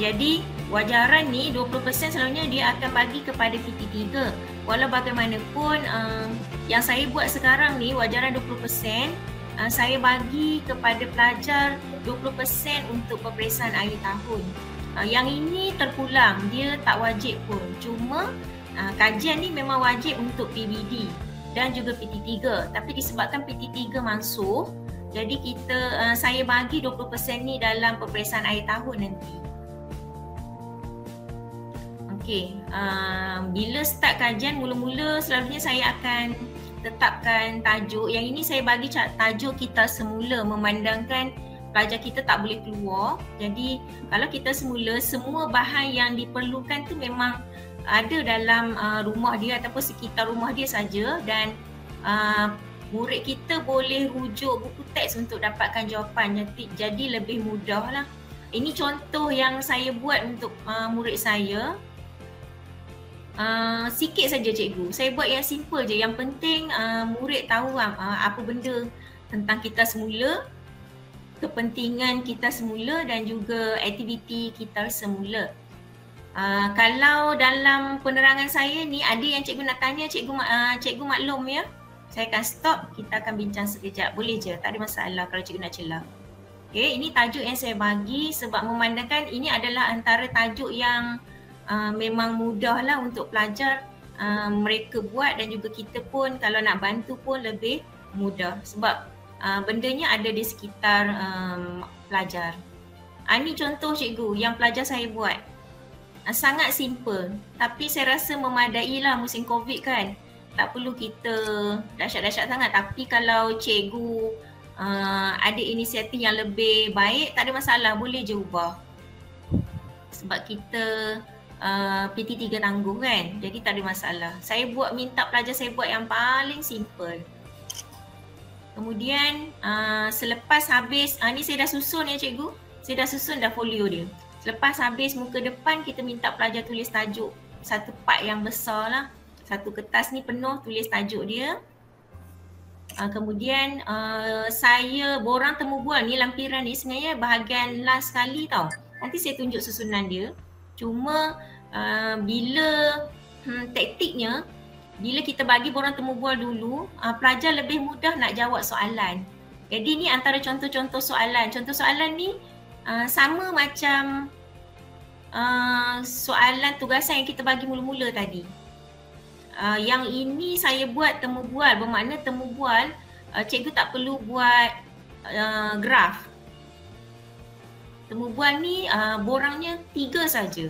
Jadi wajaran ni 20% selalunya dia akan bagi kepada PT3. Walau bagaimanapun yang saya buat sekarang ni wajaran 20%, saya bagi kepada pelajar 20% untuk peperiksaan akhir tahun. Yang ini terpulang, dia tak wajib pun. Cuma kajian ni memang wajib untuk PBD dan juga PT3. Tapi disebabkan PT3 masuk, jadi saya bagi 20% ni dalam peperiksaan akhir tahun nanti. Okey, bila start kajian mula-mula selalunya saya akan tetapkan tajuk. Yang ini saya bagi tajuk kita semula, memandangkan pelajar kita tak boleh keluar. Jadi kalau kita semula, semua bahan yang diperlukan tu memang ada dalam rumah dia ataupun sekitar rumah dia saja, dan murid kita boleh rujuk buku teks untuk dapatkan jawapan. Jadi lebih mudah lah. Ini contoh yang saya buat untuk murid saya. Sikit saja cikgu, saya buat yang simple je. Yang penting murid tahu apa benda tentang kita semula, kepentingan kita semula dan juga aktiviti kita semula. Kalau dalam penerangan saya ni ada yang cikgu nak tanya, cikgu maklum ya. Saya akan stop, kita akan bincang sekejap. Boleh je, tak ada masalah kalau cikgu nak celah. Okay, ini tajuk yang saya bagi sebab memandangkan ini adalah antara tajuk yang memang mudah lah untuk pelajar mereka buat, dan juga kita pun kalau nak bantu pun lebih mudah sebab bendanya ada di sekitar pelajar. Ini contoh cikgu yang pelajar saya buat. Sangat simple tapi saya rasa memadai lah musim COVID kan. Tak perlu kita dahsyat-dahsyat sangat, tapi kalau cikgu ada inisiatif yang lebih baik, tak ada masalah, boleh je ubah. Sebab kita PT3 tangguh kan, jadi tak ada masalah. Saya minta pelajar saya buat yang paling simple. Kemudian selepas habis, ni saya dah susun ya cikgu, saya dah susun dah folio dia. Selepas habis muka depan, kita minta pelajar tulis tajuk, satu part yang besar lah, satu kertas ni penuh tulis tajuk dia. Kemudian saya borang temu bual ni, lampiran ni sebenarnya bahagian last sekali tau. Nanti saya tunjuk susunan dia. Cuma bila taktiknya, bila kita bagi borang temu bual dulu, pelajar lebih mudah nak jawab soalan. Jadi ni antara contoh-contoh soalan. Contoh soalan ni sama macam soalan tugasan yang kita bagi mula-mula tadi. Yang ini saya buat temu bual, bermakna temu bual cikgu tak perlu buat graf. Temu bual ni borangnya 3 saja.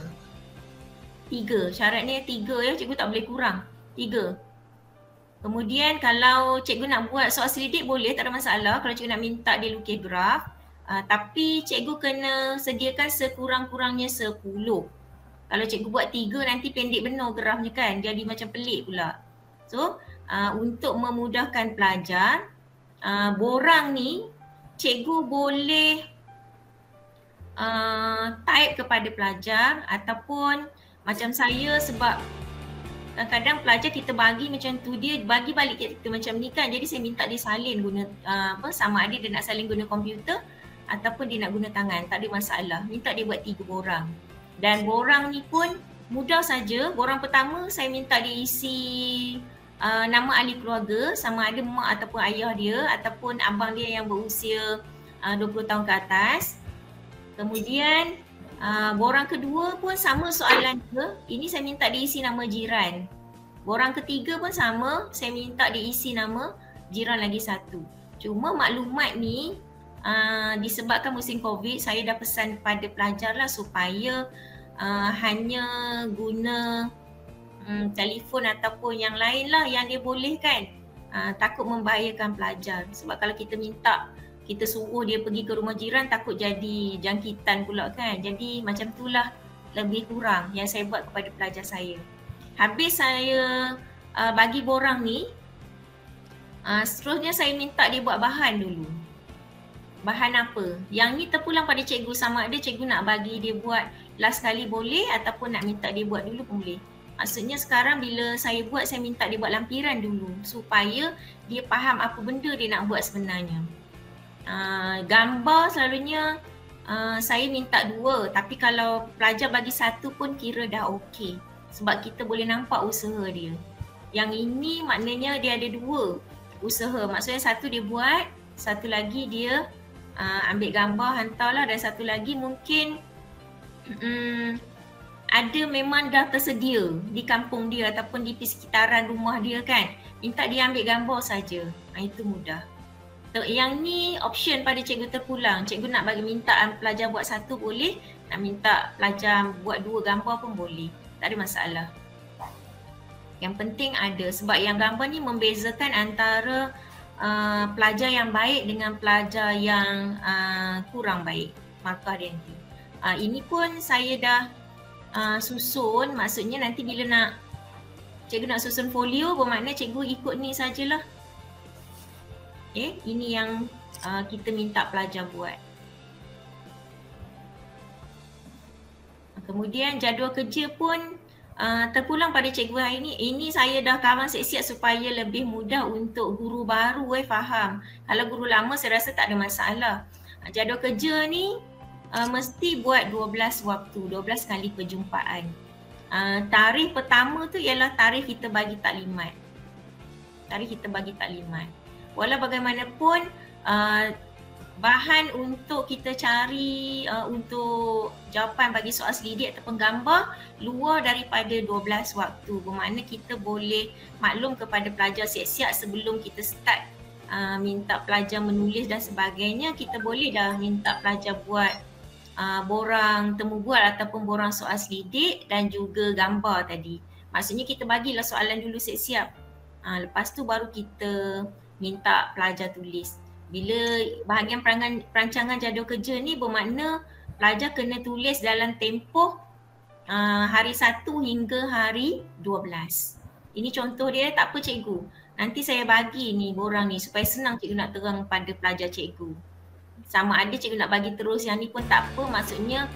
3, syaratnya 3 ya, cikgu tak boleh kurang. 3. Kemudian kalau cikgu nak buat soal selidik boleh, tak ada masalah kalau cikgu nak minta dia lukis graf. Tapi cikgu kena sediakan sekurang-kurangnya 10. Kalau cikgu buat 3 nanti pendek benar grafnya kan, jadi macam pelik pula. So untuk memudahkan pelajar, borang ni cikgu boleh type kepada pelajar, ataupun macam saya, sebab kadang-kadang pelajar kita bagi macam tu, dia bagi balik kita macam ni kan, jadi saya minta dia salin guna sama ada dia nak salin guna komputer ataupun dia nak guna tangan, tak ada masalah. Minta dia buat 3 borang. Dan borang ni pun mudah saja. Borang pertama saya minta dia isi nama ahli keluarga, sama ada mak ataupun ayah dia ataupun abang dia yang berusia 20 tahun ke atas. Kemudian borang kedua pun sama soalan dia. Ini saya minta dia isi nama jiran. Borang ketiga pun sama, saya minta dia isi nama jiran lagi satu. Cuma maklumat ni disebabkan musim COVID, saya dah pesan kepada pelajar lah supaya hanya guna telefon ataupun yang lain lah yang dia bolehkan. Takut membahayakan pelajar. Sebab kalau kita minta, kita suruh dia pergi ke rumah jiran, takut jadi jangkitan pula kan. Jadi macam itulah lebih kurang yang saya buat kepada pelajar saya. Habis saya bagi borang ni, seterusnya saya minta dia buat bahan dulu. Bahan apa? Yang ni terpulang pada cikgu, sama ada cikgu nak bagi dia buat last kali boleh ataupun nak minta dia buat dulu pun boleh. Maksudnya sekarang bila saya buat, saya minta dia buat lampiran dulu supaya dia faham apa benda dia nak buat sebenarnya. Gambar selalunya saya minta 2, tapi kalau pelajar bagi 1 pun kira dah okey. Sebab kita boleh nampak usaha dia. Yang ini maknanya dia ada 2 usaha. Maksudnya satu dia buat, satu lagi dia ambil gambar hantarlah, dan satu lagi mungkin ada memang dah tersedia di kampung dia ataupun di sekitaran rumah dia kan. Minta dia ambil gambar saja. Itu mudah. Yang ni option pada cikgu terpulang. Cikgu nak bagi minta pelajar buat 1 boleh, nak minta pelajar buat 2 gambar pun boleh. Tak ada masalah. Yang penting ada, sebab yang gambar ni membezakan antara pelajar yang baik dengan pelajar yang kurang baik markah dia nanti. Ini pun saya dah susun, maksudnya nanti bila cikgu nak susun folio, bermakna cikgu ikut ni sajalah. Ini yang kita minta pelajar buat. Kemudian jadual kerja pun terpulang pada cikgu hari ni. Ini saya dah kawan siap-siap supaya lebih mudah untuk guru baru faham. Kalau guru lama saya rasa tak ada masalah. Jadual kerja ni mesti buat 12 waktu, 12 kali perjumpaan. Tarikh pertama tu ialah tarikh kita bagi taklimat. Walau bagaimanapun bahan untuk kita cari untuk jawapan bagi soal selidik ataupun gambar luar daripada 12 waktu. Bermakna kita boleh maklum kepada pelajar siap-siap sebelum kita start minta pelajar menulis dan sebagainya. Kita boleh dah minta pelajar buat borang temu bual ataupun borang soal selidik dan juga gambar tadi. Maksudnya kita bagilah soalan dulu siap-siap. Lepas tu baru kita minta pelajar tulis. Bila bahagian perancangan jadual kerja ni bermakna pelajar kena tulis dalam tempoh hari 1 hingga hari 12. Ini contoh dia, tak apa cikgu. Nanti saya bagi ni borang ni supaya senang cikgu nak terang pada pelajar cikgu. Sama ada cikgu nak bagi terus yang ni pun tak apa, maksudnya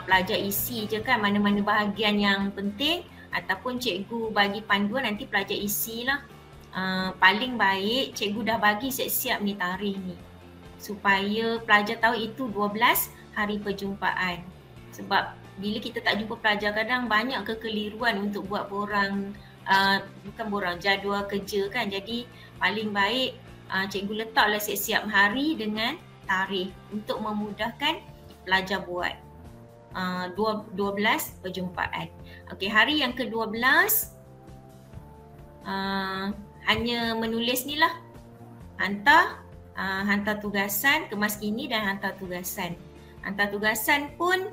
pelajar isi je kan mana-mana bahagian yang penting, ataupun cikgu bagi panduan nanti pelajar isilah. Paling baik cikgu dah bagi siap-siap ni tarikh ni supaya pelajar tahu itu 12 hari perjumpaan. Sebab bila kita tak jumpa pelajar kadang banyak kekeliruan untuk buat borang, bukan borang, jadual kerja kan. Jadi paling baik cikgu letaklah siap-siap hari dengan tarikh untuk memudahkan pelajar buat 12 perjumpaan. Okey, hari yang ke-12 hanya menulis ni lah, hantar tugasan, kemas kini dan hantar tugasan. Hantar tugasan pun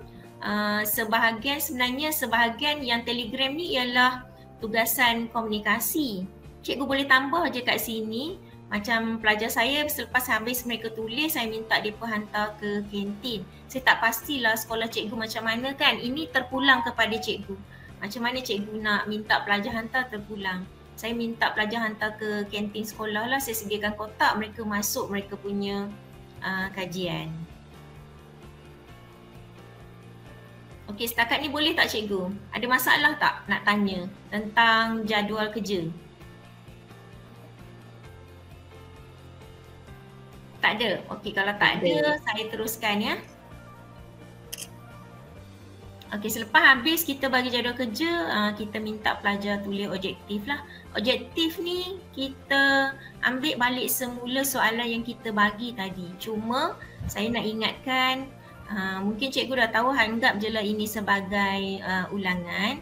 sebahagian yang Telegram ni ialah tugasan komunikasi. Cikgu boleh tambah je kat sini. Macam pelajar saya selepas habis mereka tulis, saya minta mereka hantar ke kantin. Saya tak pastilah sekolah cikgu macam mana kan. Ini terpulang kepada cikgu. Macam mana cikgu nak minta pelajar hantar terpulang. Saya minta pelajar hantar ke kantin sekolah lah. Saya sediakan kotak, mereka masuk mereka punya kajian. Okey, setakat ni boleh tak cikgu? Ada masalah tak nak tanya tentang jadual kerja? Tak ada? Okey, kalau tak ada, saya teruskan ya. Okey, selepas habis kita bagi jadual kerja, kita minta pelajar tulis objektif lah. Objektif ni kita ambil balik semula soalan yang kita bagi tadi. Cuma saya nak ingatkan, mungkin cikgu dah tahu, anggap je lah ini sebagai ulangan.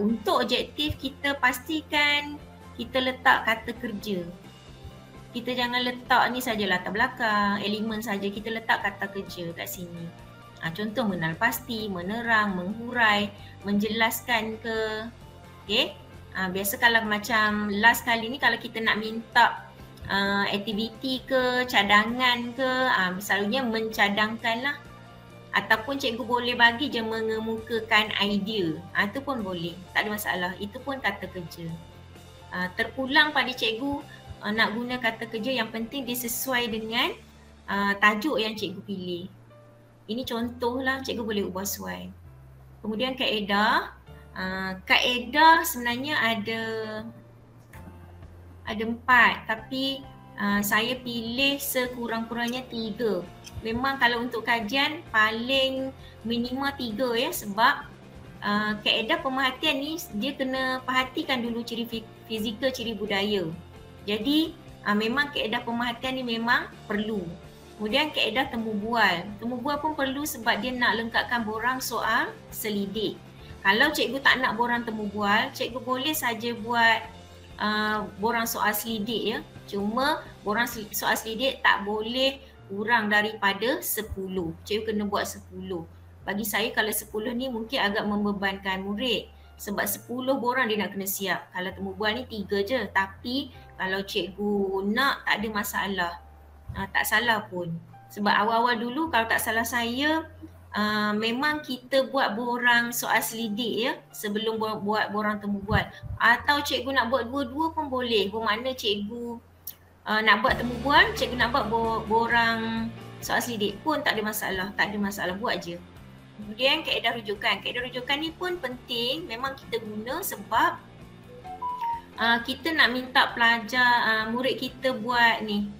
Untuk objektif kita pastikan kita letak kata kerja. Kita jangan letak ni saja latar belakang, elemen saja, kita letak kata kerja kat sini. Contoh mengenal pasti, menerang, menghurai, menjelaskan ke. Okay. Biasa kalau macam last kali ni kalau kita nak minta aktiviti ke, cadangan ke, selalunya mencadangkan lah. Ataupun cikgu boleh bagi je mengemukakan idea. Itu pun boleh, tak ada masalah. Itu pun kata kerja. Terpulang pada cikgu nak guna kata kerja, yang penting dia sesuai dengan tajuk yang cikgu pilih. Ini contoh lah, cikgu boleh ubah sesuai. Kemudian kaedah. Kaedah sebenarnya ada 4, tapi saya pilih sekurang-kurangnya 3. Memang kalau untuk kajian paling minima 3 ya, sebab kaedah pemerhatian ni dia kena perhatikan dulu ciri fizikal, ciri budaya. Jadi memang kaedah pemerhatian ni memang perlu. Kemudian kaedah temu bual. Temu bual pun perlu sebab dia nak lengkapkan borang soal selidik. Kalau cikgu tak nak borang temu bual, cikgu boleh saja buat borang soal selidik ya. Cuma borang soal selidik tak boleh kurang daripada 10. Cikgu kena buat 10. Bagi saya kalau 10 ni mungkin agak membebankan murid. Sebab 10 borang dia nak kena siap. Kalau temu bual ni 3 je. Tapi kalau cikgu nak tak ada masalah. Tak salah pun. Sebab awal-awal dulu kalau tak salah saya memang kita buat borang soal selidik ya sebelum buat borang temu bual. Atau cikgu nak buat dua-dua pun boleh. Bermakna cikgu nak buat temu bual, cikgu nak buat borang soal selidik pun tak ada masalah. Tak ada masalah, buat je. Kemudian kaedah rujukan. Kaedah rujukan ni pun penting memang kita guna sebab kita nak minta pelajar, murid kita buat ni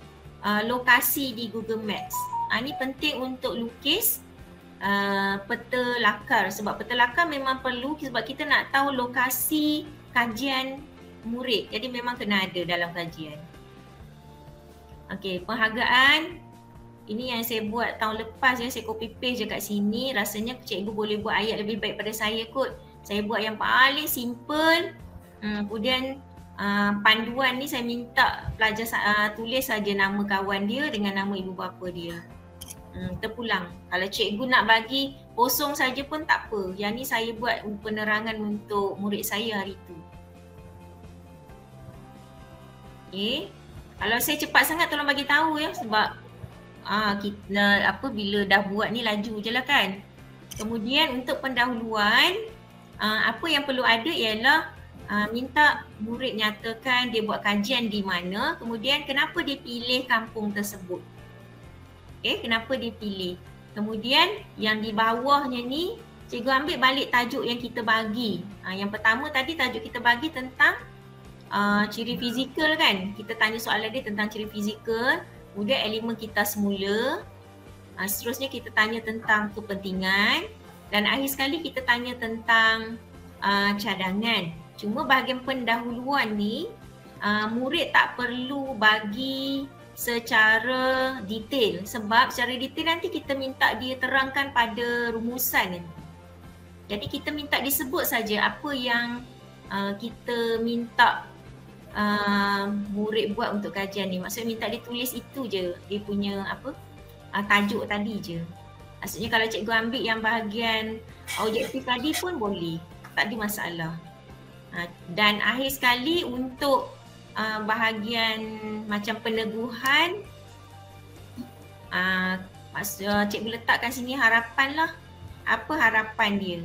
lokasi di Google Maps. Ni penting untuk lukis peta lakar sebab peta lakar memang perlu sebab kita nak tahu lokasi kajian murid. Jadi memang kena ada dalam kajian. Okey, penghargaan. Ini yang saya buat tahun lepas ya, saya copy paste je kat sini. Rasanya cikgu boleh buat ayat lebih baik pada saya kot. Saya buat yang paling simple. Kemudian panduan ni saya minta pelajar tulis saja nama kawan dia dengan nama ibu bapa dia. Terpulang. Kalau cikgu nak bagi kosong saja pun tak apa. Yang ni saya buat penerangan untuk murid saya hari tu. Okay. Kalau saya cepat sangat tolong bagi tahu ya sebab kita bila dah buat ni laju je lah kan. Kemudian untuk pendahuluan apa yang perlu ada ialah minta murid nyatakan dia buat kajian di mana, kemudian kenapa dia pilih kampung tersebut. Kenapa dia pilih. Kemudian yang di bawahnya ni cikgu ambil balik tajuk yang kita bagi. Yang pertama tadi tajuk kita bagi tentang ciri fizikal kan. Kita tanya soalan dia tentang ciri fizikal. Kemudian elemen kita semula. Seterusnya kita tanya tentang kepentingan. Dan akhir sekali kita tanya tentang cadangan. Cuma bahagian pendahuluan ni murid tak perlu bagi secara detail. Sebab secara detail nanti kita minta dia terangkan pada rumusan nanti. Jadi kita minta disebut saja apa yang kita minta murid buat untuk kajian ni. Maksudnya minta dia tulis itu je, dia punya tajuk tadi je. Maksudnya kalau cikgu ambil yang bahagian objektif tadi pun boleh, tak ada masalah. Dan akhir sekali untuk bahagian macam peneguhan, cikgu letakkan sini harapan lah. Apa harapan dia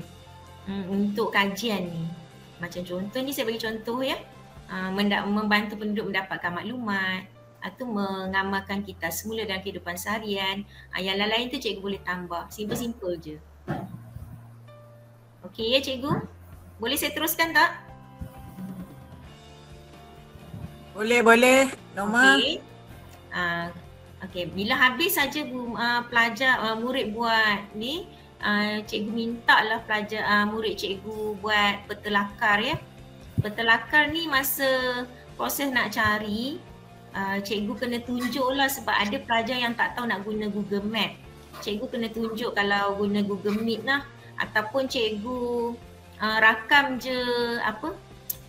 untuk kajian ni. Macam contoh ni saya bagi contoh ya. Membantu penduduk mendapatkan maklumat atau mengamalkan kita semula dalam kehidupan seharian. Yang lain-lain tu cikgu boleh tambah. Simple-simple je. Okey ya cikgu? Boleh saya teruskan tak? Boleh. Norma. Okey. Okey, bila habis saja pelajar murid buat ni, cikgu minta lah pelajar murid cikgu buat peta lakar ya. Peta lakar ni masa proses nak cari, cikgu kena tunjuk lah sebab ada pelajar yang tak tahu nak guna Google Map. Cikgu kena tunjuk kalau guna Google Meet lah. Ataupun cikgu rakam je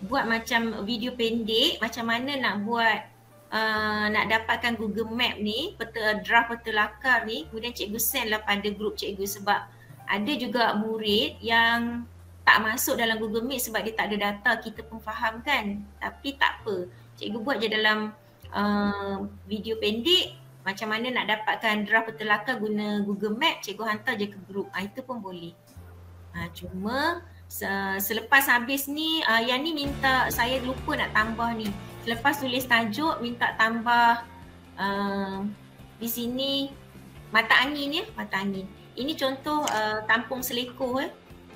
buat macam video pendek macam mana nak buat nak dapatkan Google Map ni, draft peta lakar ni. Kemudian cikgu send lah pada grup cikgu sebab ada juga murid yang tak masuk dalam Google Meet sebab dia tak ada data, kita pun faham kan. Tapi tak apa, cikgu buat je dalam video pendek macam mana nak dapatkan draft peta lakar guna Google Map, cikgu hantar je ke grup. Itu pun boleh. Cuma selepas habis ni, yang ni minta saya lupa nak tambah ni. Selepas tulis tajuk minta tambah di sini mata angin ya, mata angin. Ini contoh Kampung Seleko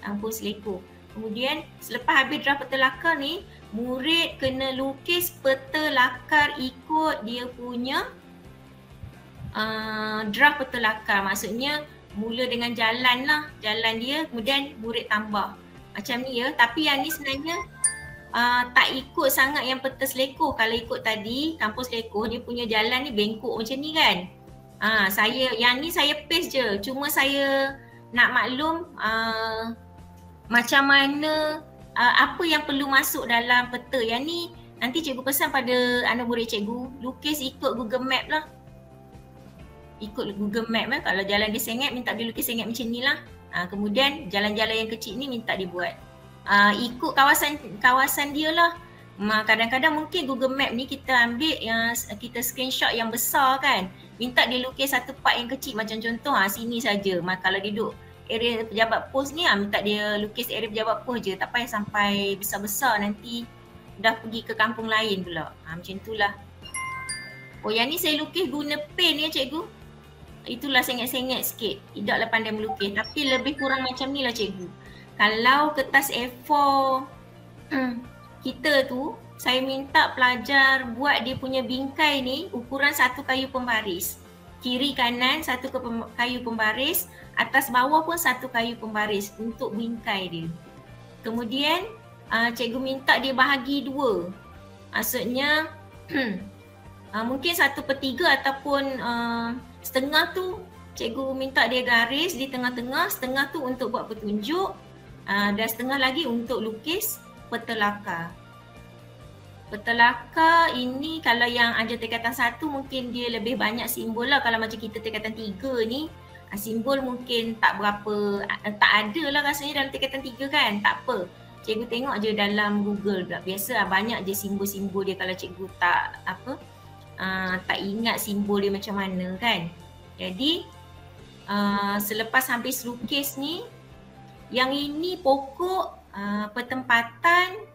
Kampung Seleko. Kemudian selepas habis draft peta lakar ni, murid kena lukis peta lakar ikut dia punya draft peta lakar. Maksudnya mula dengan jalan lah, jalan dia, kemudian murid tambah. Macam ni ya. Tapi yang ni sebenarnya tak ikut sangat yang peta Seleko. Kalau ikut tadi, kampus Seleko, dia punya jalan ni bengkok macam ni kan. Yang ni saya paste je. Cuma saya nak maklum macam mana, apa yang perlu masuk dalam peta. Yang ni nanti cikgu pesan pada anak murid cikgu, lukis ikut Google Map lah. Ikut Google Map lah. Kalau jalan dia sengit, minta dia lukis sengit macam ni lah. Kemudian jalan-jalan yang kecil ni minta dia buat. Ikut kawasan dia lah. Kadang-kadang mungkin Google Map ni kita ambil yang kita screenshot yang besar kan. Minta dia lukis satu part yang kecil, macam contoh sini saja. Kalau dia duduk area pejabat pos ni, minta dia lukis area pejabat pos je. Tak payah sampai besar-besar, nanti dah pergi ke kampung lain pula. Macam itulah. Oh, yang ni saya lukis guna pen ya cikgu. Itulah sengit-sengit sikit. Tidaklah pandai melukis, tapi lebih kurang macam ni lah cikgu. Kalau kertas A4 kita tu, saya minta pelajar buat dia punya bingkai ni ukuran satu kayu pembaris. Kiri kanan satu kayu pembaris, atas bawah pun satu kayu pembaris untuk bingkai dia. Kemudian cikgu minta dia bahagi dua. Maksudnya mungkin 1/3 ataupun setengah tu cikgu minta dia garis di tengah-tengah, setengah tu untuk buat petunjuk dan setengah lagi untuk lukis peta lakar. Peta lakar ini kalau yang ajar tingkatan 1 mungkin dia lebih banyak simbol lah. Kalau macam kita tingkatan 3 ni, simbol mungkin tak berapa, tak ada lah rasanya dalam tingkatan 3 kan. Tak apa, cikgu tengok je dalam Google pula. Biasa banyak je simbol-simbol dia kalau cikgu tak ingat simbol dia macam mana kan. Jadi selepas habis lukis ni, yang ini pokok pertempatan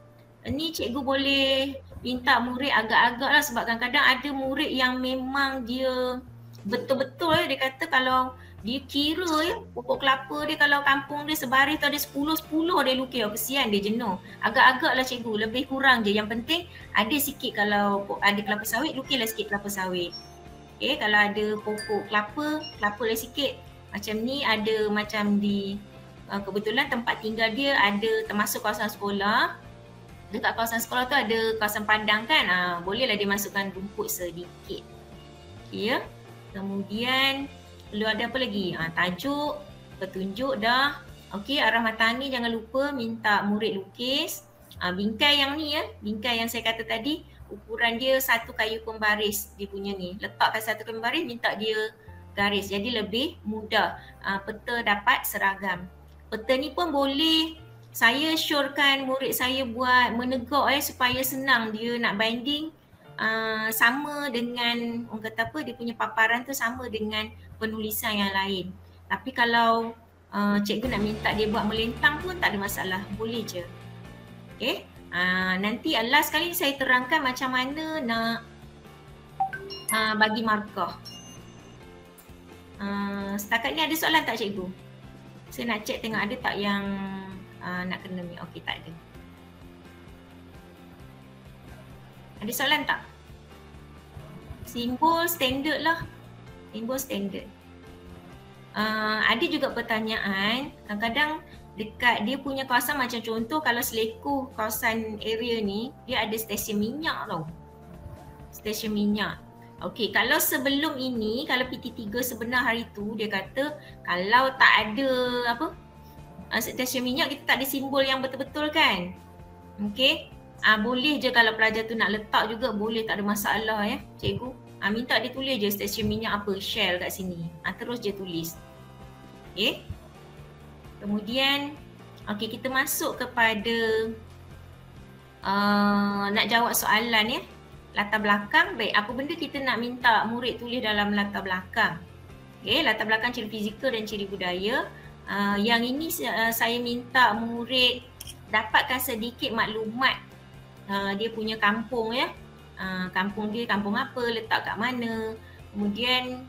ni cikgu boleh minta murid agak-agak lah, sebab kadang-kadang ada murid yang memang dia betul-betul dia kata kalau dia kira pokok kelapa dia kalau kampung dia sebaris tu ada 10 dia lukis. Kesian dia, jenuh. Agak-agak lah cikgu, lebih kurang je. Yang penting ada sikit, kalau ada kelapa sawit, lukislah sikit kelapa sawit. Okay, kalau ada pokok kelapa lah sikit. Macam ni ada macam di kebetulan tempat tinggal dia ada termasuk kawasan sekolah. Dekat kawasan sekolah tu ada kawasan pandang kan, bolehlah dia masukkan rumput sedikit. Okay, ya. Kemudian perlu ada apa lagi? Tajuk, petunjuk dah. Okey, arah mata ni jangan lupa minta murid lukis. Bingkai yang ni ya, bingkai yang saya kata tadi, ukuran dia satu kayu pembaris dia punya ni. Letakkan satu kayu pembaris, minta dia garis. Jadi lebih mudah peta dapat seragam. Peta ni pun boleh saya syorkan murid saya buat menegak supaya senang dia nak binding. Sama dengan orang kata apa, dia punya paparan tu sama dengan penulisan yang lain. Tapi kalau cikgu nak minta dia buat melentang pun tak ada masalah, boleh je. Okay, nanti last kali saya terangkan macam mana nak bagi markah. Setakat ni ada soalan tak cikgu? Saya nak cek tengok ada tak yang nak kena ni. Okey, tak ada. Ada soalan tak? Simbol standard lah. Simbol standard. Ada juga pertanyaan, kadang-kadang dekat dia punya kawasan, macam contoh kalau Seleko kawasan area ni, dia ada stesen minyak tau. Stesen minyak. Okey, kalau sebelum ini, kalau PT3 sebenar hari tu, dia kata kalau tak ada stesen minyak, kita tak ada simbol yang betul-betul kan. Okey, boleh je kalau pelajar tu nak letak juga, boleh, tak ada masalah ya cikgu. Minta dia tulis je stesen minyak apa, Shell kat sini. Terus je tulis. Okey. Kemudian kita masuk kepada nak jawab soalan ya. Latar belakang, baik, apa benda kita nak minta murid tulis dalam latar belakang. Okey, latar belakang ciri fizikal dan ciri budaya. Yang ini saya minta murid dapatkan sedikit maklumat dia punya kampung ya. Kampung dia kampung apa, letak kat mana. Kemudian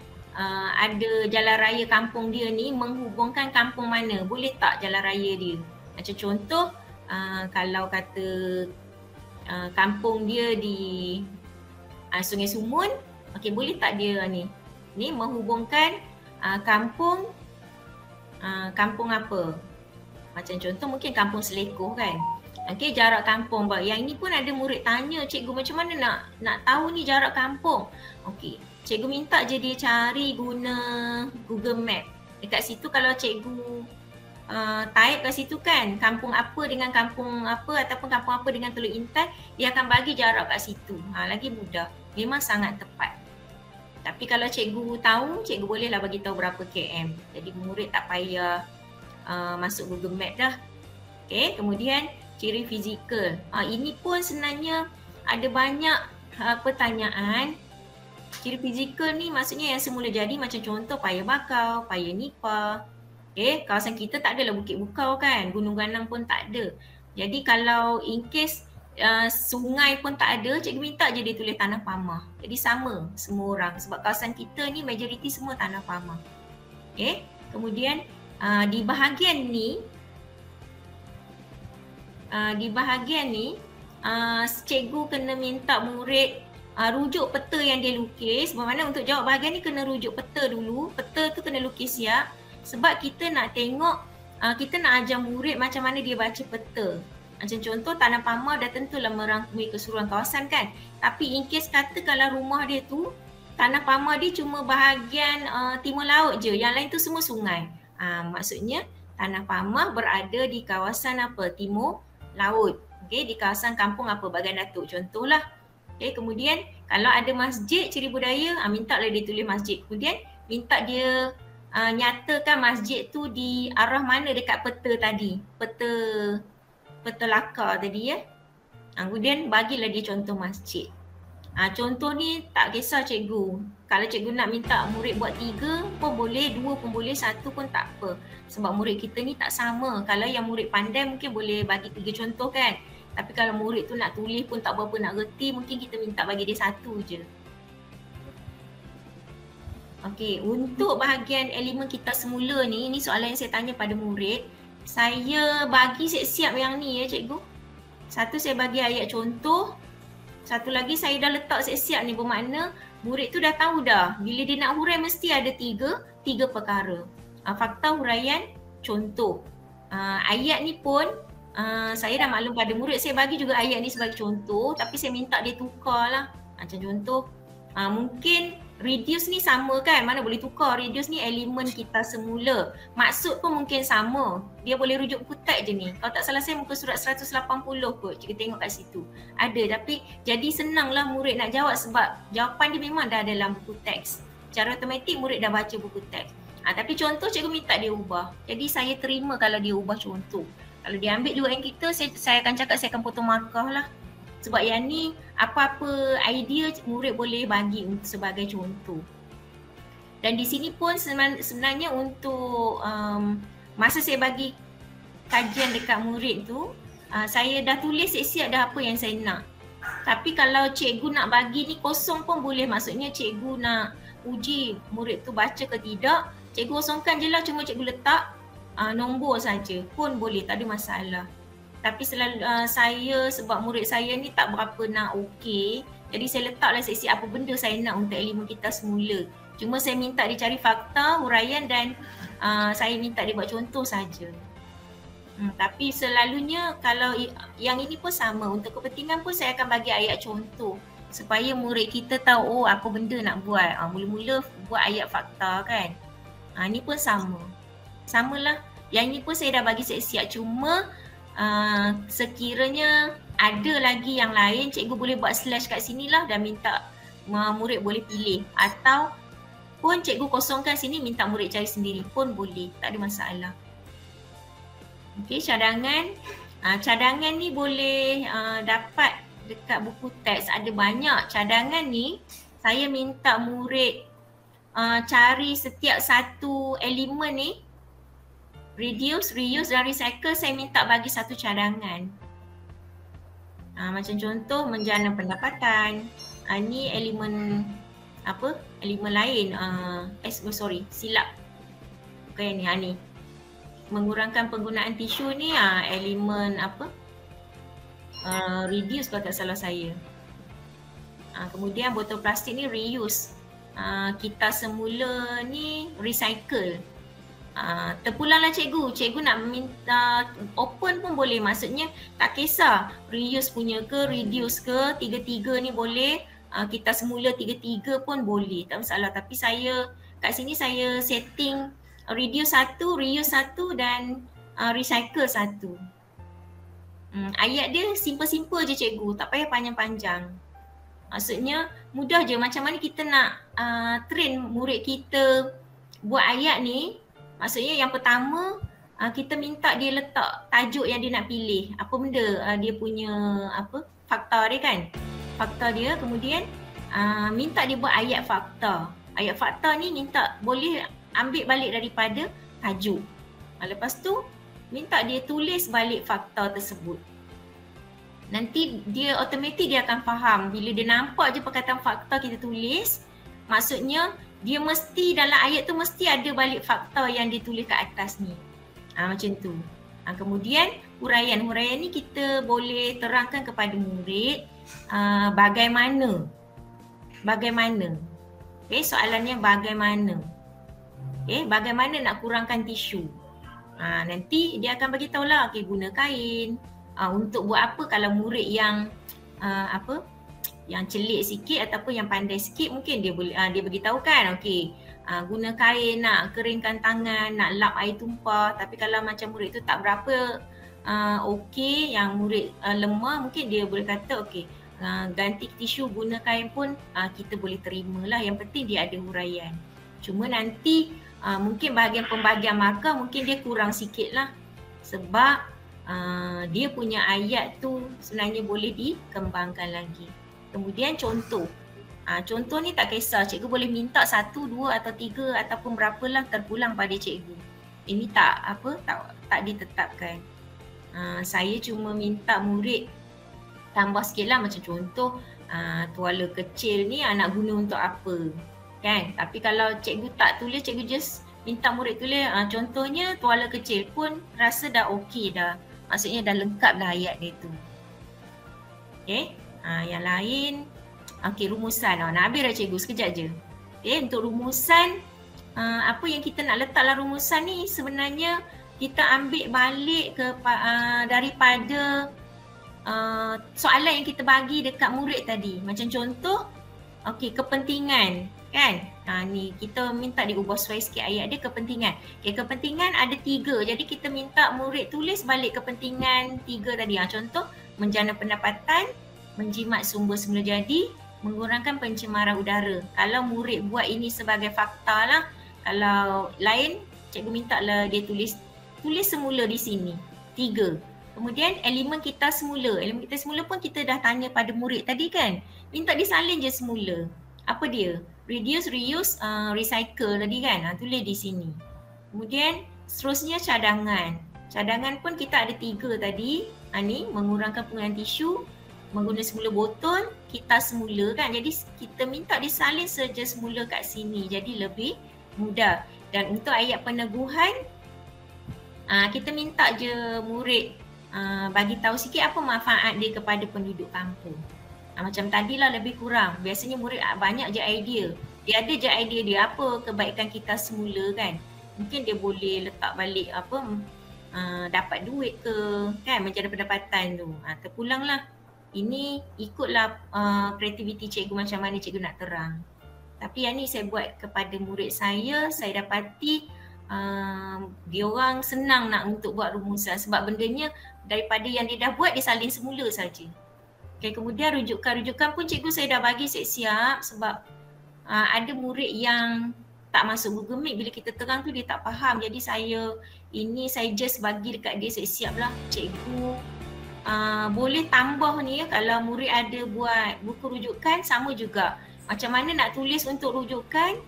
ada jalan raya kampung dia ni menghubungkan kampung mana, boleh tak jalan raya dia. Macam contoh kalau kata kampung dia di Sungai Sumun, okey, boleh tak dia ni menghubungkan kampung apa? Macam contoh mungkin kampung Selekoh kan. Okey, jarak kampung. Yang ini pun ada murid tanya, cikgu macam mana nak tahu ni jarak kampung. Okey, cikgu minta je dia cari guna Google Map. Dekat situ kalau cikgu type kat situ kan, kampung apa dengan kampung apa ataupun kampung apa dengan Teluk Intan, dia akan bagi jarak kat situ. Lagi mudah. Memang sangat tepat. Tapi kalau cikgu tahu, cikgu bolehlah bagi tahu berapa km. Jadi murid tak payah masuk Google Map dah. Okey, kemudian ciri fizikal. Ini pun sebenarnya ada banyak pertanyaan. Ciri fizikal ni maksudnya yang semula jadi, macam contoh Paya Bakau, Paya Nipah. Okey, kawasan kita tak adalah Bukit Bukau kan, Gunung Ganang pun tak ada. Jadi kalau in case sungai pun tak ada, cikgu minta je dia tulis tanah pamah. Jadi sama semua orang sebab kawasan kita ni majoriti semua tanah pamah. Okey, kemudian di bahagian ni cikgu kena minta murid rujuk peta yang dia lukis. Bermakna untuk jawab bahagian ni kena rujuk peta dulu. Peta tu kena lukis siap sebab kita nak tengok, kita nak ajar murid macam mana dia baca peta. Macam contoh tanah pamah dah tentulah merangkumi keseluruhan kawasan kan. Tapi in case kata kalau rumah dia tu tanah pamah dia cuma bahagian timur laut je, yang lain tu semua sungai. Maksudnya tanah pamah berada di kawasan apa? Timur laut. Okey, di kawasan kampung apa? Bagan Datuk contohlah. Okey, kemudian kalau ada masjid ciri budaya, minta lah dia tulis masjid. Kemudian minta dia nyatakan masjid tu di arah mana dekat peta tadi. Peta lakar tadi ya. Kemudian bagilah dia contoh masjid. Contoh ni tak kisah cikgu. Kalau cikgu nak minta murid buat 3 pun boleh, 2 pun boleh, 1 pun tak apa. Sebab murid kita ni tak sama. Kalau yang murid pandai mungkin boleh bagi 3 contoh kan. Tapi kalau murid tu nak tulis pun tak berapa nak reti, mungkin kita minta bagi dia 1 je. Okey, untuk bahagian elemen kita semula ni, ini soalan yang saya tanya pada murid. Saya bagi siap-siap yang ni ya cikgu. Satu saya bagi ayat contoh. Satu lagi saya dah letak siap-siap ni, bermakna murid tu dah tahu dah. Bila dia nak hurai mesti ada tiga perkara. Fakta, huraian, contoh. Ayat ni pun saya dah maklum pada murid, saya bagi juga ayat ni sebagai contoh. Tapi saya minta dia tukar lah. Macam contoh, mungkin reduce ni sama kan, mana boleh tukar. Reduce ni elemen kita semula. Maksud pun mungkin sama. Dia boleh rujuk buku teks je ni. Kalau tak salah saya muka surat 180 kot. Cikgu tengok kat situ. Ada, tapi jadi senanglah murid nak jawab sebab jawapan dia memang dah dalam buku teks. Secara automatik murid dah baca buku teks. Tapi contoh cikgu minta dia ubah. Jadi saya terima kalau dia ubah contoh. Kalau dia ambil juga yang kita, saya akan cakap saya akan potong markah lah. Sebab yang ni apa-apa idea murid boleh bagi sebagai contoh. Dan di sini pun sebenarnya untuk masa saya bagi kajian dekat murid tu, saya dah tulis siap-siap dah apa yang saya nak. Tapi kalau cikgu nak bagi ni kosong pun boleh. Maksudnya cikgu nak uji murid tu baca ke tidak, cikgu kosongkan je lah, cuma cikgu letak nombor saja pun boleh, tak ada masalah. Tapi selalu saya sebab murid saya ni tak berapa nak okey, jadi saya letaklah siap-siap apa benda saya nak untuk elemen kita semula. Cuma saya minta dia cari fakta, huraian dan saya minta dia buat contoh saja. Tapi selalunya kalau yang ini pun sama, untuk kepentingan pun saya akan bagi ayat contoh supaya murid kita tahu apa benda nak buat. Mula-mula buat ayat fakta kan. Ini pun sama. Samalah. Yang ini pun saya dah bagi siap-siap, cuma sekiranya ada lagi yang lain, cikgu boleh buat slash kat sini lah dan minta murid boleh pilih, atau pun cikgu kosongkan sini minta murid cari sendiri pun boleh, tak ada masalah. Okey, cadangan. Cadangan ni boleh dapat dekat buku teks, ada banyak cadangan ni. Saya minta murid cari setiap satu elemen ni, reduce, reuse dan recycle, saya minta bagi satu cadangan. Macam contoh menjana pendapatan. Ni elemen apa? Elemen lain. Silap. Bukan yang ni. Mengurangkan penggunaan tisu ni elemen apa? reduce kalau tak salah saya. Kemudian botol plastik ni reuse. Kita semula ni recycle. Terpulanglah cikgu nak minta open pun boleh, maksudnya tak kisah reuse punya ke reduce ke, tiga-tiga ni boleh. Kita semula tiga-tiga pun boleh, tak masalah. Tapi saya kat sini saya setting reduce satu, reuse satu dan recycle satu. Ayat dia simple-simple je cikgu, tak payah panjang-panjang. Maksudnya mudah je, macam mana kita nak train murid kita buat ayat ni. Maksudnya yang pertama kita minta dia letak tajuk yang dia nak pilih. Apa benda dia punya fakta dia kan. Fakta dia, kemudian minta dia buat ayat fakta. Ayat fakta ni minta boleh ambil balik daripada tajuk. Lepas tu minta dia tulis balik fakta tersebut. Nanti dia automatik dia akan faham. Bila dia nampak je perkataan fakta kita tulis, maksudnya dia mesti dalam ayat tu mesti ada balik fakta yang ditulis kat atas ni. Macam tu. Kemudian huraian ni kita boleh terangkan kepada murid bagaimana. Okay, soalannya bagaimana. Okay, bagaimana nak kurangkan tisu. Nanti dia akan bagi tahulah, okay, guna kain. Untuk buat apa kalau murid yang yang celik sikit ataupun yang pandai sikit, mungkin dia boleh dia beritahu kan, okey, guna kain nak keringkan tangan, nak lap air tumpah. Tapi kalau macam murid tu tak berapa okey, yang murid lemah, mungkin dia boleh kata okey, ganti tisu guna kain pun kita boleh terimalah, yang penting dia ada huraian. Cuma nanti mungkin bahagian pembagian markah mungkin dia kurang sikit lah, sebab dia punya ayat tu sebenarnya boleh dikembangkan lagi. Kemudian contoh. Contoh ni tak kisah, cikgu boleh minta 1, 2 atau 3 ataupun berapalah, terpulang pada cikgu. Ini tak ditetapkan. Saya cuma minta murid tambah sikit lah, macam contoh tuala kecil ni nak guna untuk apa kan. Tapi kalau cikgu tak tulis, cikgu just minta murid tulis contohnya tuala kecil pun rasa dah okey dah. Maksudnya dah lengkap dah ayat dia tu. Okay. Yang lain, okay, rumusan. Nak habis dah cikgu, sekejap je. Okay, untuk rumusan, apa yang kita nak letak dalam rumusan ni sebenarnya kita ambil balik daripada soalan yang kita bagi dekat murid tadi. Macam contoh, okay, kepentingan kan. Ni kita minta diubah sesuai sikit ayat dia, kepentingan. Okay, kepentingan ada 3. Jadi kita minta murid tulis balik kepentingan 3 tadi. Contoh, menjana pendapatan, menjimat sumber semula jadi, mengurangkan pencemaran udara. Kalau murid buat ini sebagai fakta lah. Kalau lain, cikgu minta lah dia tulis semula di sini. 3. Kemudian elemen kita semula. Elemen kita semula pun kita dah tanya pada murid tadi kan. Minta disalin je semula. Apa dia? Reduce, reuse, recycle tadi kan. Tulis di sini. Kemudian seterusnya cadangan. Cadangan pun kita ada 3 tadi. Ni mengurangkan penggunaan tisu, menggunakan semula botol, kita semula kan. Jadi kita minta disalin saja semula kat sini. Jadi lebih mudah. Dan untuk ayat peneguhan, kita minta je murid bagi tahu sikit apa manfaat dia kepada penduduk kampung. Macam tadilah lebih kurang. Biasanya murid banyak je idea. Dia ada je idea dia apa kebaikan kita semula kan. Mungkin dia boleh letak balik dapat duit ke kan, menjadi pendapatan tu. Terpulanglah. Ini ikutlah kreativiti cikgu macam mana cikgu nak terang. Tapi yang ni saya buat kepada murid saya dapati dia orang senang nak untuk buat rumusan sebab bendanya daripada yang dia dah buat dia salin semula saja. Okay, kemudian rujukan pun cikgu saya dah bagi siap-siap sebab ada murid yang tak masuk Google Meet, bila kita terang tu dia tak faham. Jadi saya just bagi dekat dia siap-siap lah cikgu. Boleh tambah ni kalau murid ada buat buku rujukan sama juga. Macam mana nak tulis untuk rujukan,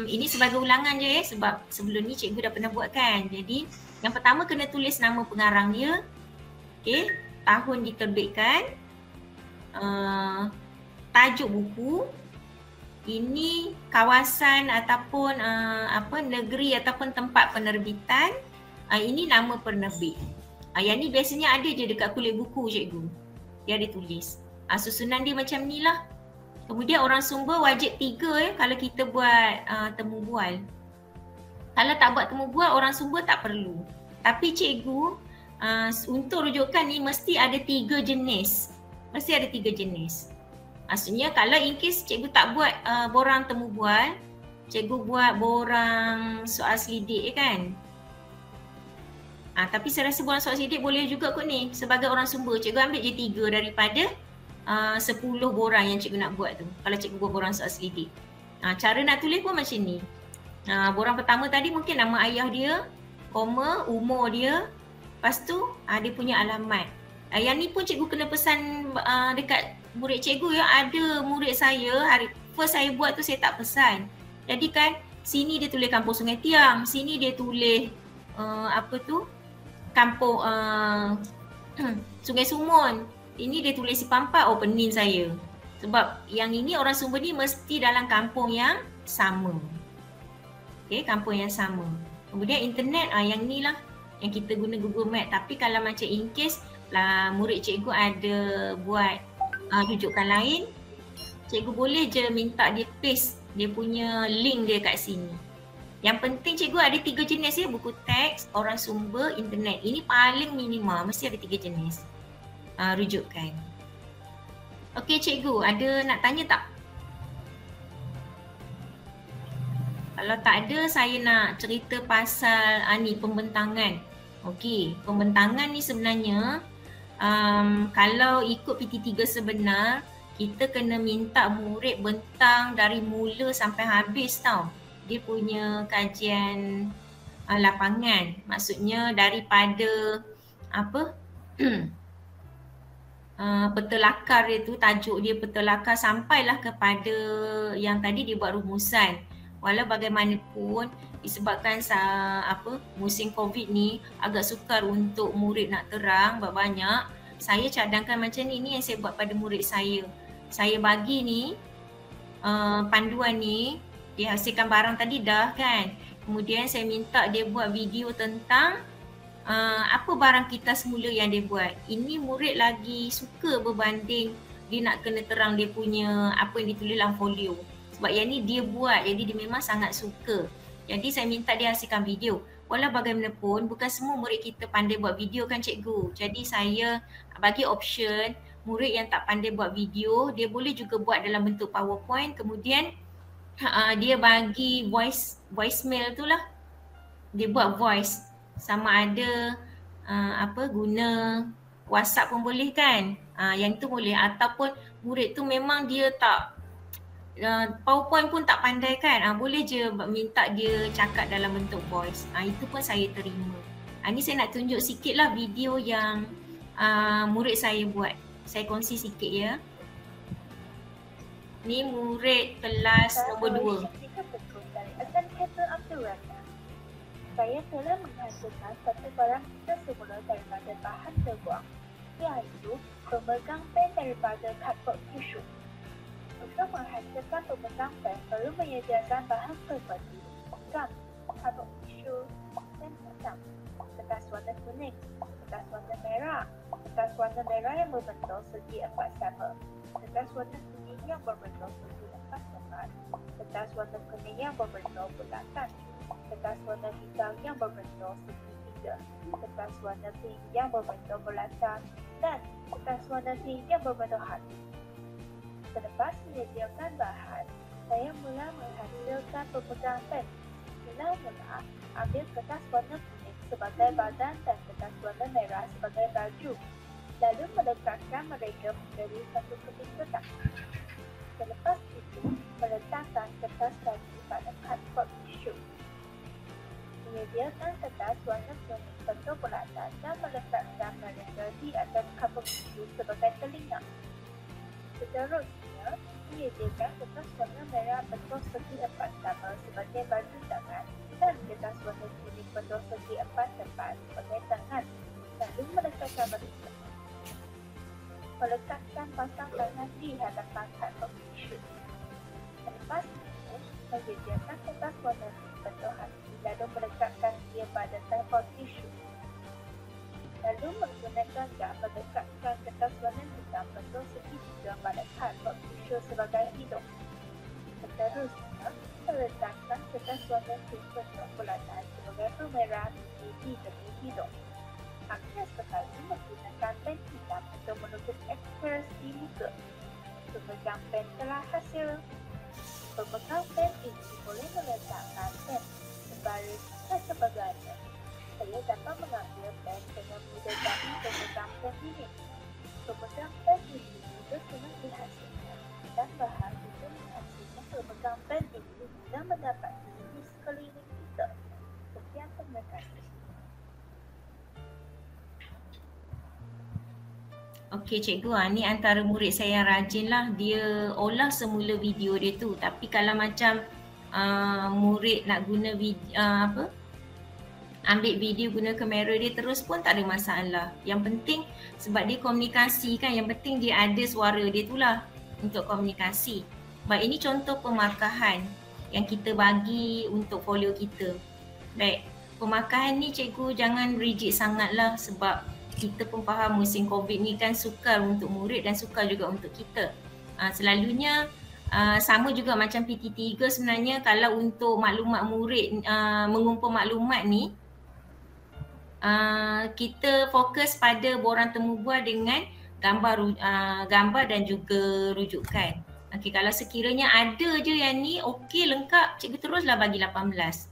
ini sebagai ulangan je sebab sebelum ni cikgu dah pernah buat kan. Jadi yang pertama kena tulis nama pengarang dia, okay, tahun diterbitkan, tajuk buku, ini kawasan ataupun negeri ataupun tempat penerbitan, ini nama penerbit. Yang ni biasanya ada je dekat kulit buku cikgu. dia ada tulis. Susunan dia macam ni lah. Kemudian orang sumber wajib 3 kalau kita buat temu bual. Kalau tak buat temu bual, orang sumber tak perlu. Tapi cikgu, untuk rujukan ni mesti ada 3 jenis. Mesti ada 3 jenis. Maksudnya kalau in case cikgu tak buat borang temu bual, cikgu buat borang soal selidik kan. Tapi saya rasa borang soal selidik boleh juga kot ni. Sebagai orang sumber, cikgu ambil je 3 daripada 10 borang yang cikgu nak buat tu. Kalau cikgu buat borang soal selidik. Cara nak tulis pun macam ni. Borang pertama tadi mungkin nama ayah dia, koma, umur dia, lepas tu dia punya alamat. Yang ni pun cikgu kena pesan dekat murid cikgu ya. Ada murid saya, first saya buat tu saya tak pesan. Jadi kan sini dia tulis Kampung Sungai Tiang, sini dia tulis Kampung Sungai Sumun. Ini dia tulis Sipampat, Penin saya. Sebab yang ini orang sumber ni mesti dalam kampung yang sama. Okay, kampung yang sama. Kemudian internet, yang ni lah yang kita guna Google Map. Tapi kalau macam in case murid cikgu ada buat rujukan lain, cikgu boleh je minta dia paste dia punya link dia kat sini. Yang penting cikgu ada 3 jenis ya, buku teks, orang sumber, internet. Ini paling minima, mesti ada 3 jenis rujukan. Okey cikgu, ada nak tanya tak? Kalau tak ada, saya nak cerita pasal ni pembentangan. Okey, pembentangan ni sebenarnya kalau ikut PT3 sebenar, kita kena minta murid bentang dari mula sampai habis tau. Dia punya kajian lapangan. Maksudnya daripada peta lakar dia tu, tajuk dia peta lakar sampailah kepada yang tadi dia buat rumusan. Walau bagaimanapun disebabkan musim COVID ni agak sukar untuk murid nak terang banyak, saya cadangkan macam ni yang saya buat pada murid saya. Saya bagi ni panduan ni, dia hasilkan barang tadi dah kan. Kemudian saya minta dia buat video tentang apa barang kita semula yang dia buat. Ini murid lagi suka berbanding dia nak kena terang dia punya apa yang ditulis dalam folio. Sebab yang ni dia buat, jadi dia memang sangat suka. Jadi saya minta dia hasilkan video. Walau bagaimanapun, bukan semua murid kita pandai buat video kan cikgu. Jadi saya bagi option, murid yang tak pandai buat video, dia boleh juga buat dalam bentuk PowerPoint. Kemudian dia bagi voicemail tu lah. Dia buat voice. Sama ada guna WhatsApp pun boleh kan. Yang tu boleh. Ataupun murid tu memang dia tak PowerPoint pun tak pandai kan, boleh je minta dia cakap dalam bentuk voice. Itu pun saya terima. Ni saya nak tunjuk sikit lah video yang murid saya buat. Saya kongsi sikit ya. Ni murid kelas nombor 2. Saya telah menghasilkan satu barang kita semula daripada bahan terbuang, iaitu pemegang pen daripada cardboard tisu. Untuk menghasilkan pemegang pen, perlu menyediakan bahan seperti gam, cardboard tisu, pen hitam, kertas warna kuning, kertas warna merah, kertas warna merah yang berbentuk segi 4 sama, kertas warna kuning yang berbentuk segi 4 tepat, kertas warna kuning yang berbentuk bulatan, kertas warna hitam yang berbentuk segi 3, kertas warna pink yang berbentuk bulatan, dan kertas warna pink yang berbentuk hati. Selepas menyediakan bahan, saya mula menghasilkan pemegang pen. Mula-mula, ambil kertas warna kuning sebagai badan dan kertas warna merah sebagai baju. Lalu meletakkan mereka menjadi satu keping kotak. Selepas itu, meletakkan kertas tadi pada cardboard tisu. Menyediakan kertas warna kuning bentuk bulatan dan meletakkan mereka di atas cardboard tisu sebagai telinga. Seterusnya, menyediakan kertas warna merah bentuk segi 4 sama sebagai baju tangan dan kertas warna kuning bentuk segi 4 tepat sebagai tangan. Lalu meletakkan mereka. Meletakkan pasang tangan di hadapan cardboard tisu. Selepas itu, menyediakan kertas warna pink bentuk hati lalu meletakkan dia pada cardboard tisu. Lalu menggunakan gambar dekatkan kertas warna hitam bentuk segitiga pada cardboard tissue sebagai hidung. Seterusnya, meletakkan kertas warna pink bentuk bulatan sebagai pemerah di tepi hidung. Akses sekali menggunakan pen hitam untuk menutup ekspresi muka. Pemegang pen telah hasil. Pemegang pen ini boleh meletakkan pen sebaris dan sebagainya. Saya dapat mengambil pen dengan mudah dari pemegang pen ini. Pemegang pen ini juga senang dihasilkan dan bahan untuk menghasilkan pemegang pen ini guna mendapati di sekeliling kita. Sekian, terima kasih. Okey cikgu, ni antara murid saya yang rajin lah. Dia olah semula video dia tu. Tapi kalau macam murid nak guna video, ambil video guna kamera dia terus pun tak ada masalah. Yang penting sebab dia komunikasi kan, yang penting dia ada suara dia tu lah untuk komunikasi. Baik, ini contoh pemakahan yang kita bagi untuk folio kita. Baik, pemakahan ni cikgu jangan rigid sangat lah sebab kita pun faham musim COVID ni kan sukar untuk murid dan sukar juga untuk kita. Selalunya sama juga macam PT3 sebenarnya. Kalau untuk maklumat murid, mengumpul maklumat ni, kita fokus pada borang temu bual dengan gambar dan juga rujukan. Okey, kalau sekiranya ada je yang ni okey lengkap, cikgu teruslah bagi 18.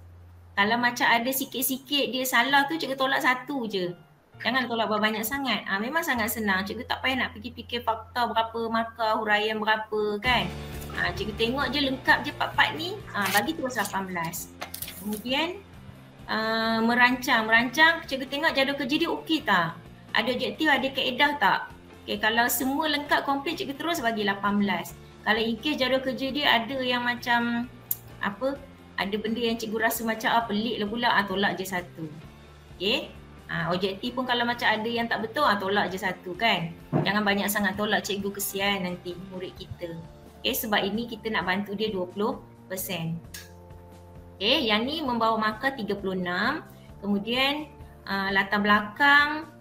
Kalau macam ada sikit-sikit dia salah tu, cikgu tolak 1 je. Jangan tolak banyak sangat. Memang sangat senang. Cikgu tak payah nak pergi fikir fakta berapa markah, huraian berapa kan. Cikgu tengok je lengkap je part-part ni, bagi terus 18. Kemudian merancang, cikgu tengok jadual kerja dia okey tak? Ada objektif, ada kaedah tak? Okay, kalau semua lengkap komplit, cikgu terus bagi 18. Kalau in case jadual kerja dia ada yang macam ada benda yang cikgu rasa macam pelik lah pula, tolak je 1. Okay. Objektif pun kalau macam ada yang tak betul, tolak je 1 kan. Jangan banyak sangat tolak, cikgu kesian nanti murid kita. Okay, sebab ini kita nak bantu dia 20%. Okay, yang ni membawa markah 36. Kemudian latar belakang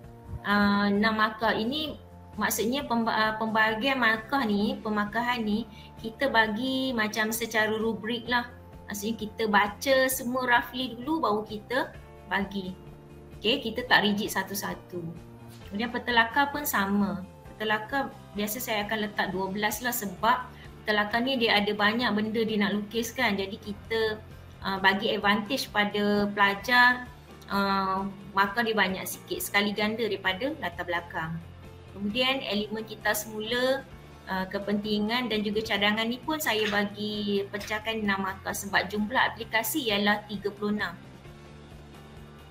6 markah. Ini maksudnya pembahagian markah ni, pemakahan ni kita bagi macam secara rubrik lah. Maksudnya kita baca semua roughly dulu baru kita bagi. Okay, kita tak rigid satu-satu. Kemudian petelakar pun sama. Petelakar biasa saya akan letak 12 lah sebab petelakar ni dia ada banyak benda dia nak lukiskan. Jadi kita bagi advantage pada pelajar, markah dia banyak sikit, sekali ganda daripada latar belakang. Kemudian elemen kita semula, kepentingan dan juga cadangan ni pun saya bagi pecahkan 6 markah sebab jumlah aplikasi ialah 36.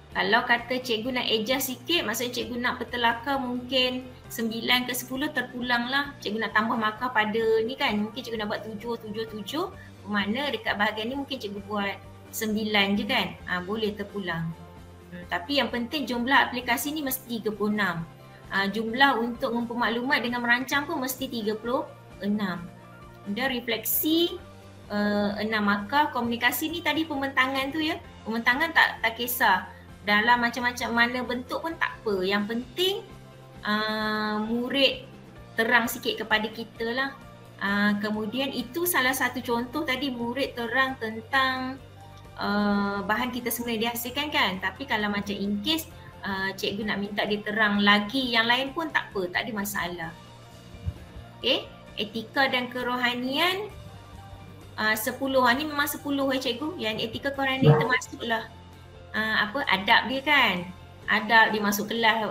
Kalau kata cikgu nak adjust sikit, maksudnya cikgu nak petelakar mungkin 9 ke 10 terpulang lah. Cikgu nak tambah markah pada ni kan, mungkin cikgu nak buat 7. Bermakna dekat bahagian ni mungkin cikgu buat 9 je kan. Boleh terpulang. Tapi yang penting jumlah aplikasi ni mesti 36. Jumlah untuk mengumpul maklumat dengan merancang pun mesti 36. Kemudian refleksi 6 markah. Komunikasi ni tadi pembentangan tu ya. Pembentangan tak kisah. Dalam macam-macam mana bentuk pun tak apa. Yang penting murid terang sikit kepada kita lah. Kemudian itu salah satu contoh tadi murid terang tentang bahan kita sebenarnya dihasilkan kan. Tapi kalau macam in case cikgu nak minta dia terang lagi yang lain pun tak apa, tak ada masalah. Okay, etika dan kerohanian 10. Ni memang 10 cikgu. Yang etika kerohanian termasuklah adab dia kan. Adab dia masuk kelas,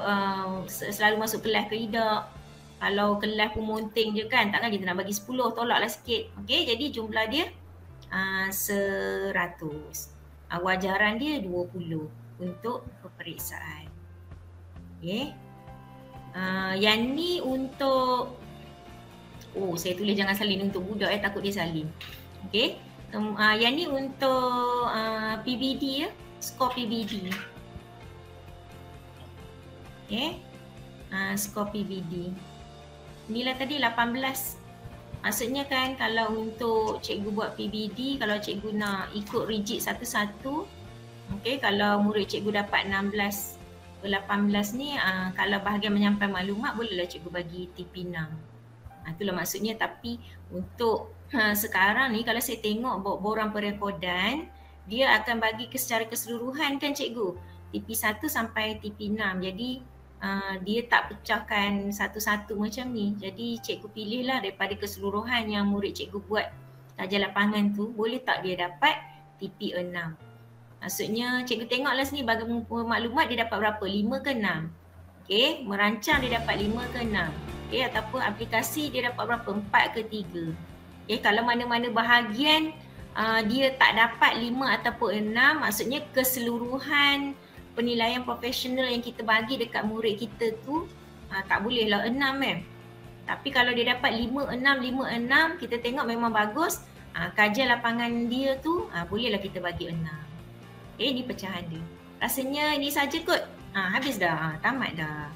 selalu masuk kelas ke tidak. Kalau kelas pun monting je kan, takkan kita nak bagi 10, tolaklah sikit. Okey, jadi jumlah dia 100. Wajaran dia 20 untuk peperiksaan. Okey. Yang ni untuk saya tulis jangan salin untuk budak takut dia salin. Okey. Yang ni untuk PBD ya. Skor PBD. Okay. Skor PBD. Inilah tadi 18. Maksudnya kan kalau untuk cikgu buat PBD, kalau cikgu nak ikut rigid satu-satu, okay, kalau murid cikgu dapat 16 18 ni kalau bahagian menyampaikan maklumat bolehlah cikgu bagi TP6. Itulah maksudnya. Tapi untuk sekarang ni kalau saya tengok borang perekodan, dia akan bagi secara keseluruhan kan cikgu, TP1 sampai TP6. Jadi dia tak pecahkan satu-satu macam ni. Jadi cikgu pilihlah daripada keseluruhan yang murid cikgu buat kajian lapangan tu, boleh tak dia dapat TP6. Maksudnya cikgu tengoklah sini bagi maklumat dia dapat berapa, 5 ke 6. Okey, merancang dia dapat 5 ke 6. Okey, ataupun aplikasi dia dapat berapa, 4 ke 3. Okey, kalau mana-mana bahagian dia tak dapat 5 ataupun 6, maksudnya keseluruhan penilaian profesional yang kita bagi dekat murid kita tu tak bolehlah 6 Tapi kalau dia dapat 5, 6, 5, 6, kita tengok memang bagus, kajian lapangan dia tu bolehlah kita bagi 6. Ini pecahan dia. Rasanya ini saja kot. Habis dah. Tamat dah.